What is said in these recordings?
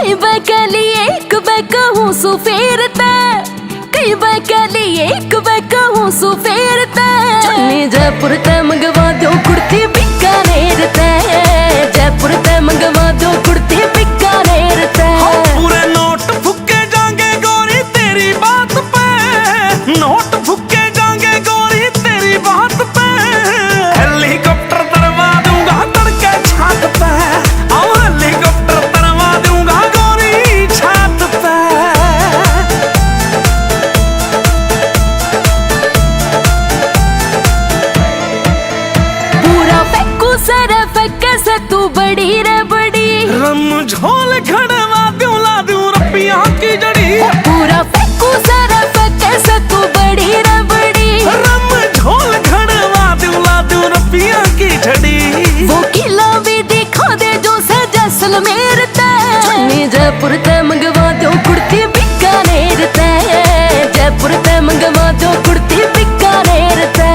कई बार कह लिए एक बार कहूँ सो फेरता, कई बार कह लिए एक बार कहूँ सो फेरता। चुन्नी जयपुर ते मंगवा दो कुर्ती बीकानेर ते, जयपुर ते मंगवा दो कुर्ती बीकानेर ते। पूरे नोट फुके जाएंगे गोरी तेरी बात पे, नोट फुके जाएंगे गोरी तेरी बात पे। हेलीकॉप्टर तरवा दूंगा तड़के छत पे, और हेलीकॉप्टर तरवा दूंगा गोरी छत पे। पूरा फेंकू सारा फेंके से तू बड़ी रे बड़ी, रम झोल खड़वा दूं ला दूं रपिया की जड़ी। पूरा फेंकू सारा फेंके से तू बड़ी रे बड़ी, रम झोल खड़वा दूं ला दूं रपिया की जड़ी। वो किला भी दिखा दे जो से जैसलमेर ते। चुन्नी जयपुर ते मंगवा दो कुर्ती बीकानेर ते, जयपुर ते मंगवा दो कुर्ती बीकानेर ते।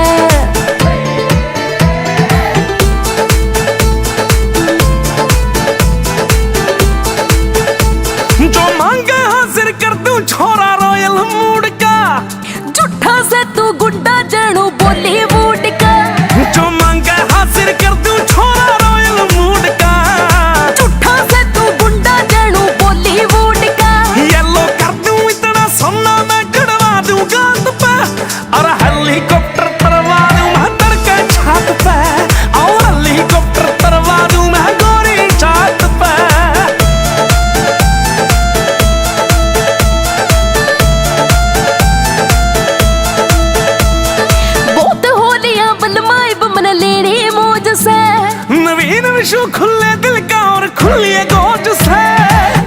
जो मांगे हाजिर कर दूं छोरा रॉयल मूड का, झूठा से तू गुड्डा जानू बॉलीवुड का। जो मांगे हाजिर कर दूं छोरा रॉयल मूड का, झूठा से तू गुंडा जानू बॉलीवुड का। येलो कर दूं इतना सोना मैं गड़वा दूं गांद पे, और हेलीकॉप्टर तरवा दूं मैं तड़के छत पे, और हेलीकॉप्टर तरवा दूं मैं गोरी छत पे। बहुत होलियां बलमाई बमन लेने मौज से, नवीन विशु खुले दिल का और खुली गोज से।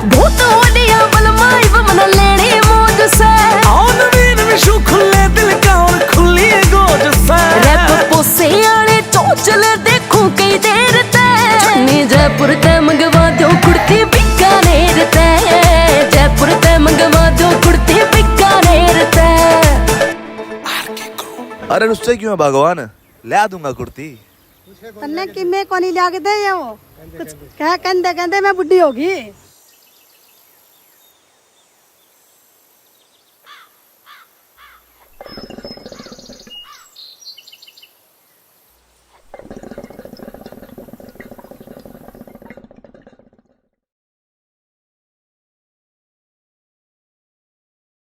बहुत होलियां बलमाई बमन लेने मौज से। और नवीन विशु खुले दिल का और खुली गोज से। रैप पोसे आने चोचले देखूं कई देर ते। चुन्नी जयपुर ते मंगवा दो कुर्ती बीकानेर ते, जयपुर ते मंगवा दो कुर्ती बीकानेर ते। अरे रुस्से क्यों है भगवान, ले दूंगा कुर्ती। तन्ने किमे को नहीं लाग दे कुछ कह कहते कहते मैं बुढ़ी होगी।